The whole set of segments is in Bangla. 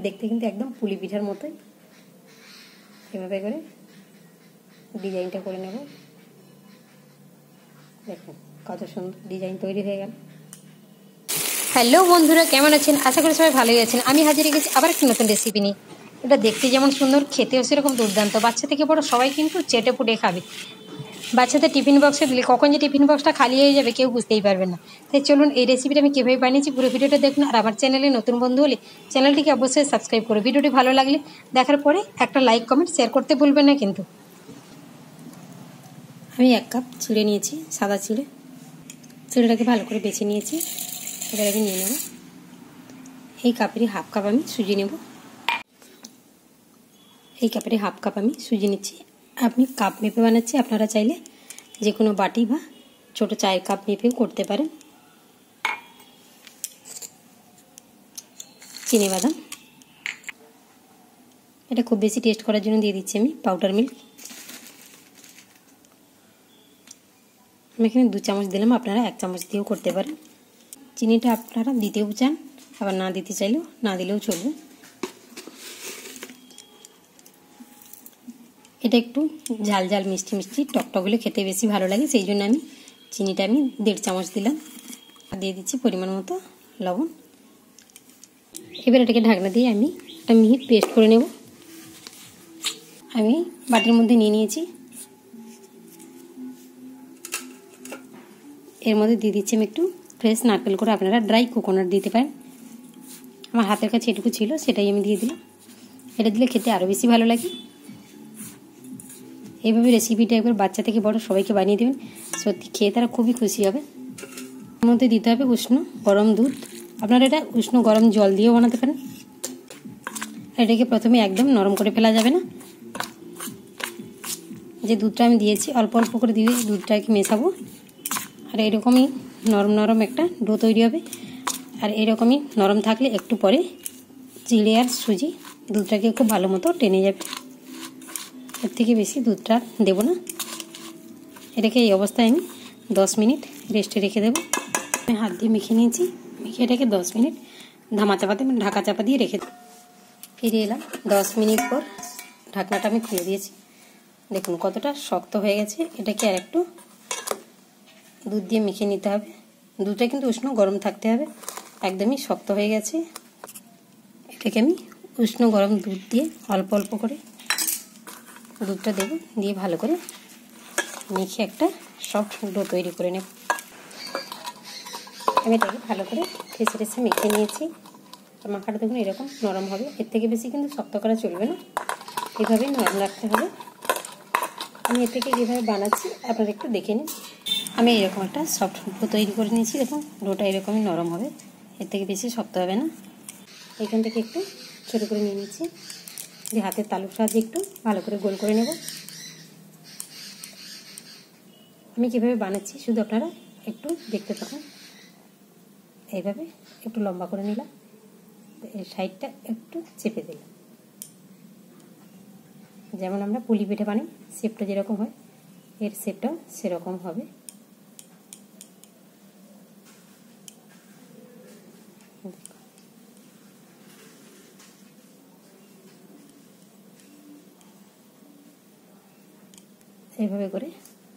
দেখতে কিন্তু একদম পুলি পিঠার মতোই। এভাবে করে ডিজাইনটা করে নেব। দেখুন কত সুন্দর ডিজাইন তৈরি হয়ে গেল। হ্যালো বন্ধুরা, কেমন আছেন? আশা করি সবাই ভালোই আছেন। আমি হাজির হয়ে গেছি আবার একটা নতুন রেসিপি নিয়ে। এটা দেখতে যেমন সুন্দর, খেতেও সেরকম দুর্দান্ত। বাচ্চা থেকে বড় সবাই কিন্তু চেটে পুটে খাবে। বাচ্চাদের টিফিন বক্সে দিলে কখন যে টিফিন বক্সটা খালি হয়ে যাবে কেউ বুঝতেই পারবে না। তাই চলুন এই রেসিপিটা আমি কীভাবে বানিয়েছি পুরো ভিডিওটা দেখুন। আর আমার চ্যানেলে নতুন বন্ধু হলে চ্যানেলটিকে অবশ্যই সাবস্ক্রাইব করে ভিডিওটি ভালো লাগলে দেখার পরে একটা লাইক কমেন্ট শেয়ার করতে ভুলবেন না কিন্তু। আমি 1 কাপ চিড়ে নিয়েছি, সাদা চিড়ে। চিড়েটাকে ভালো করে বেছে নিয়েছি। এবার আমি নিয়ে নেব এই কাপেরই হাফ কাপ আমি সুজি নেব। এই কাপেরই হাফ কাপ আমি সুজি নিচ্ছি। আপনি কাপ মেপে বানাচ্ছি, আপনারা চাইলে যে কোনো বাটি বা ছোটো চায়ের কাপ মেপেও করতে পারেন। চিনি বাদাম, এটা খুব বেশি টেস্ট করার জন্য দিয়ে দিচ্ছি আমি পাউডার মিল্ক। আমি এখানে 2 চামচ দিলাম, আপনারা 1 চামচ দিয়েও করতে পারেন। চিনিটা আপনারা দিতেও চান, আবার না দিতে চাইলেও না দিলেও চলবে। এটা একটু ঝাল ঝাল মিষ্টি মিষ্টি টকটক হলে খেতে বেশি ভালো লাগে, সেই জন্য আমি চিনিটা 1.5 চামচ দিলাম। আর দিয়ে দিচ্ছি পরিমাণ মতো লবণ। এবার এটাকে ঢাকনা দিয়ে আমি একটা মিহি পেস্ট করে নেব। আমি বাটির মধ্যে নিয়ে নিয়েছি। এর মধ্যে দিয়ে দিচ্ছি আমি একটু ফ্রেশ নারকেল করে, আপনারা ড্রাই কোকোনাট দিতে পারেন। আমার হাতের কাছে এটুকু ছিল, সেটাই আমি দিয়ে দিলাম। এটা দিলে খেতে আরও বেশি ভালো লাগে। এইভাবে রেসিপিটা একবার বাচ্চা থেকে বড় সবাইকে বানিয়ে দেবেন, সত্যি খেয়ে তারা খুবই খুশি হবে। এর মধ্যে দিতে হবে উষ্ণ গরম দুধ। আপনারা এটা উষ্ণ গরম জল দিয়েও বানাতে পারেন। এটাকে প্রথমে একদম নরম করে ফেলা যাবে না। যে দুধটা আমি দিয়েছি অল্প অল্প করে দিয়ে দুধটাকে মেশাবো। আর এরকমই নরম নরম একটা ডো তৈরি হবে। আর এরকমই নরম থাকলে একটু পরে চিড়ে আর সুজি দুধটাকে খুব ভালো মতো টেনে যাবে। এর থেকে বেশি দুধটা দেব না। এটাকে এই অবস্থায় আমি 10 মিনিট রেস্টে রেখে দেবো। আমি হাত দিয়ে মেখে নিয়েছি। মেখে এটাকে 10 মিনিট ধামা চাপাতে ঢাকা চাপা দিয়ে রেখে দেবো। ফিরে এলাম 10 মিনিট পর। ঢাকনাটা আমি খুলে দিয়েছি। দেখুন কতটা শক্ত হয়ে গেছে। এটাকে আর একটু দুধ দিয়ে মেখে নিতে হবে। দুধটা কিন্তু উষ্ণ গরম থাকতে হবে। একদমই শক্ত হয়ে গেছে। এটাকে আমি উষ্ণ গরম দুধ দিয়ে অল্প অল্প করে দুধটা দেবো, দিয়ে ভালো করে মেখে একটা সফট ডো তৈরি করে নেব। আমি এটাকে ভালো করে ঠেসে ঠেসে মেখে নিয়েছি। মাখাটা দেখুন এরকম নরম হবে। এর থেকে বেশি কিন্তু শক্ত করা চলবে না, এভাবেই নরম রাখতে হবে। আমি এর থেকে যেভাবে বানাচ্ছি আপনারা একটু দেখে নিন। আমি এরকম একটা সফট ডো তৈরি করে নিয়েছি। দেখুন ডোটা এরকমই নরম হবে, এর থেকে বেশি শক্ত হবে না। এখান থেকে একটু ছোটো করে নিয়ে নিচ্ছি, দিয়ে হাতের তালুর সাহায্যে একটু ভালো করে গোল করে নেব। আমি কীভাবে বানাচ্ছি শুধু আপনারা একটু দেখতে থাকুন। এইভাবে একটু লম্বা করে নিলাম, এর সাইডটা একটু চেপে দিলাম। যেমন আমরা পুলি পিঠে বানাই শেপটা যেরকম হয়, এর শেপটাও সেরকম হবে। এইভাবে করে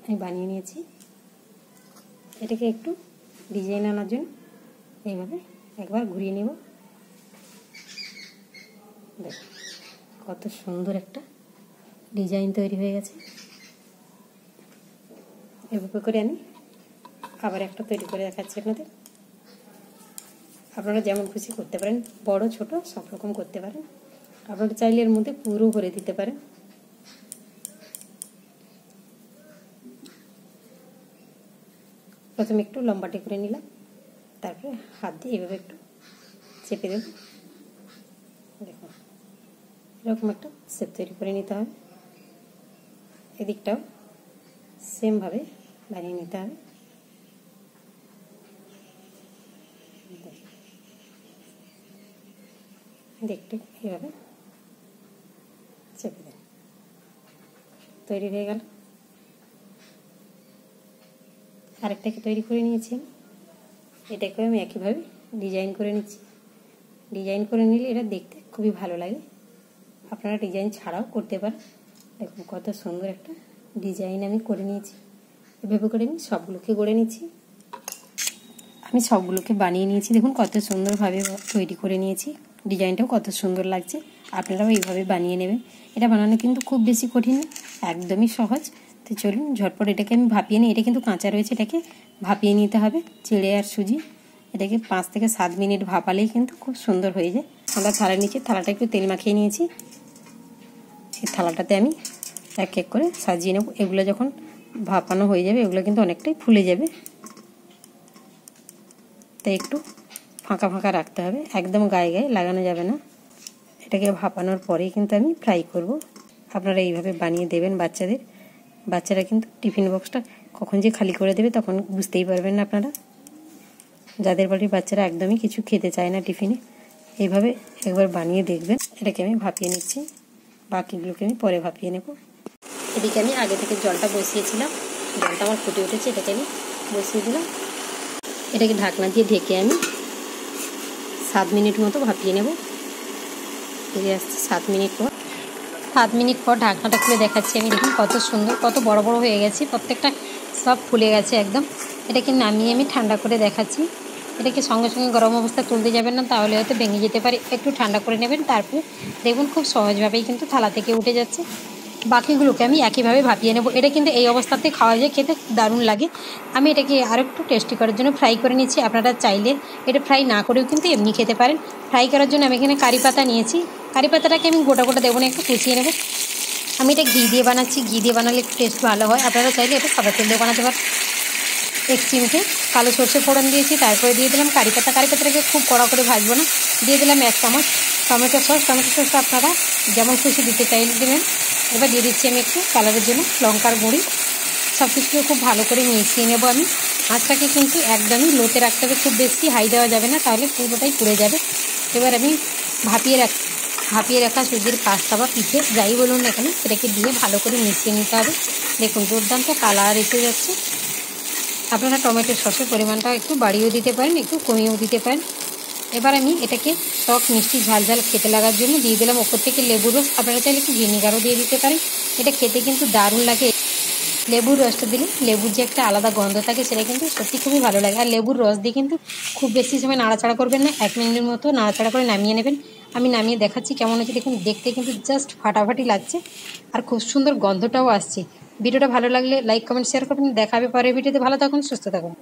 আমি বানিয়ে নিয়েছি। এটাকে একটু ডিজাইন আনার জন্য এইভাবে একবার ঘুরিয়ে নেব। দেখুন কত সুন্দর একটা ডিজাইন তৈরি হয়ে গেছে। এভাবে করে আমি আবার একটা তৈরি করে দেখাচ্ছি আপনাদের। আপনারা যেমন খুশি করতে পারেন, বড় ছোট সব রকম করতে পারেন। আপনারা চাইলে এর মধ্যে পুরো ভরে দিতে পারেন। প্রথমে একটু লম্বাটে করে নিলাম, তারপরে হাত দিয়ে এভাবে একটু চেপে দেব। দেখুন এরকম একটা শেপ তৈরি করে নিতে হবে। এদিকটাও সেমভাবে বানিয়ে নিতে হবে। দেখতে এভাবে চেপে দেন, তৈরি হয়ে গেল। আরেকটাকে তৈরি করে নিয়েছি। এটাকে আমি একইভাবে ডিজাইন করে নিচ্ছি। ডিজাইন করে নিলে এটা দেখতে খুবই ভালো লাগে। আপনারা ডিজাইন ছাড়াও করতে পারেন। দেখুন কত সুন্দর একটা ডিজাইন আমি করে নিয়েছি। এভাবে করে আমি সবগুলোকে গড়ে নিচ্ছি। আমি সবগুলোকে বানিয়ে নিয়েছি। দেখুন কত সুন্দরভাবে তৈরি করে নিয়েছি। ডিজাইনটাও কত সুন্দর লাগছে। আপনারাও এইভাবে বানিয়ে নেবেন। এটা বানানো কিন্তু খুব বেশি কঠিন না, একদমই সহজ। তো চলুন ঝটপট এটাকে আমি ভাপিয়ে নিই। এটা কিন্তু কাঁচা রয়েছে, এটাকে ভাপিয়ে নিতে হবে। চিড়ে আর সুজি এটাকে 5 থেকে 7 মিনিট ভাপালেই কিন্তু খুব সুন্দর হয়ে যায়। আমরা থালা নিচে থালাটা একটু তেল মাখিয়ে নিয়েছি। সেই থালাটাতে আমি এক এক করে সাজিয়ে নেব। এগুলো যখন ভাপানো হয়ে যাবে এগুলো কিন্তু অনেকটাই ফুলে যাবে, তাই একটু ফাঁকা ফাঁকা রাখতে হবে, একদম গায়ে গায়ে লাগানো যাবে না। এটাকে ভাপানোর পরেই কিন্তু আমি ফ্রাই করব। আপনারা এইভাবে বানিয়ে দেবেন বাচ্চাদের। বাচ্চারা কিন্তু টিফিন বক্সটা কখন যে খালি করে দেবে তখন বুঝতেই পারবেন না আপনারা। যাদের বাড়ির বাচ্চারা একদমই কিছু খেতে চায় না টিফিনে, এইভাবে একবার বানিয়ে দেখবেন। এটাকে আমি ভাপিয়ে নিচ্ছি, বাকিগুলোকে আমি পরে ভাপিয়ে নেব। এদিকে আমি আগে থেকে জলটা বসিয়েছিলাম, জলটা আমার ফুটে উঠেছে, এটাকে আমি বসিয়ে দিলাম। এটাকে ঢাকনা দিয়ে ঢেকে আমি 7 মিনিট মতো ভাপিয়ে নেব। ফিরে আসছি 7 মিনিট পর। 7 মিনিট পর ঢাকনাটা খুলে দেখাচ্ছি আমি। দেখুন কত সুন্দর, কত বড় বড় হয়ে গেছে, প্রত্যেকটা সব ফুলে গেছে একদম। এটাকে নামিয়ে আমি ঠান্ডা করে দেখাচ্ছি। এটাকে সঙ্গে সঙ্গে গরম অবস্থায় তুলতে যাবেন না, তাহলে হয়তো ভেঙে যেতে পারে। একটু ঠান্ডা করে নেবেন, তারপরে দেখুন খুব সহজভাবেই কিন্তু থালা থেকে উঠে যাচ্ছে। বাকিগুলোকে আমি একইভাবে ভাপিয়ে নেব। এটা কিন্তু এই অবস্থাতে খাওয়া যায়, খেতে দারুণ লাগে। আমি এটাকে আরও একটু টেস্টি করার জন্য ফ্রাই করে নিচ্ছি। আপনারা চাইলে এটা ফ্রাই না করেও কিন্তু এমনি খেতে পারেন। ফ্রাই করার জন্য আমি এখানে কারি পাতা নিয়েছি। কারি পাতাটাকে আমি গোটা গোটা দেবো না, একটু কুচিয়ে নেব। আমি এটা ঘি দিয়ে বানাচ্ছি, ঘি দিয়ে বানালে একটু টেস্ট ভালো হয়। আপনারা চাইলে এটা সাদা তেল দিয়ে বানাতে পারেন। 1 চিমটে কালো সরষে ফোড়ন দিয়েছি, তারপরে দিয়ে দিলাম কারি পাতা। কারি পাতাটাকে খুব কড়া করে ভাজবো না। দিয়ে দিলাম 1 চামচ টমেটো সস। টমেটো সসটা আপনারা যেমন খুশি দিতে চাইলে দেবেন। এবার দিয়ে দিচ্ছি আমি একটু কালারের জন্য লঙ্কার গুঁড়ি। সব কিছুকে খুব ভালো করে মিশিয়ে নেব আমি। আঁচটাকে কিন্তু একদমই লোতে রাখতে হবে, খুব বেশি হাই দেওয়া যাবে না, তাহলে পুরোটাই পুড়ে যাবে। এবার আমি ভাপিয়ে রাখা সুজির পাস্তা বা পিঠে যাই বলুন না কেন, সেটাকে দিয়ে ভালো করে মিশিয়ে নিতে হবে। দেখুন দুর্দান্ত কালার এসে যাচ্ছে। আপনারা টমেটোর সসের পরিমাণটা একটু বাড়িয়েও দিতে পারেন, একটু কমিয়েও দিতে পারেন। এবার আমি এটাকে টক মিষ্টি ঝাল ঝাল খেতে লাগার জন্য দিয়ে দিলাম ওপর থেকে লেবুর রস। আপনারা চাইলে একটু ভিনেগারও দিয়ে দিতে পারেন। এটা খেতে কিন্তু দারুণ লাগে। লেবুর রসটা দিলে লেবুর যে একটা আলাদা গন্ধ থাকে, সেটা কিন্তু সত্যি খুবই ভালো লাগে। আর লেবুর রস দিয়ে কিন্তু খুব বেশি সময় নাড়াচাড়া করবেন না, 1 মিনিটের মতো নাড়াচাড়া করে নামিয়ে নেবেন। আমি নামিয়ে দেখাচ্ছি কেমন হচ্ছে। দেখুন দেখতে কিন্তু জাস্ট ফাটাফাটি লাগছে, আর খুব সুন্দর গন্ধটাও আসছে। ভিডিওটা ভালো লাগলে লাইক কমেন্ট শেয়ার করবেন। দেখা হবে পরের ভিডিওতে। ভালো থাকুন, সুস্থ থাকুন।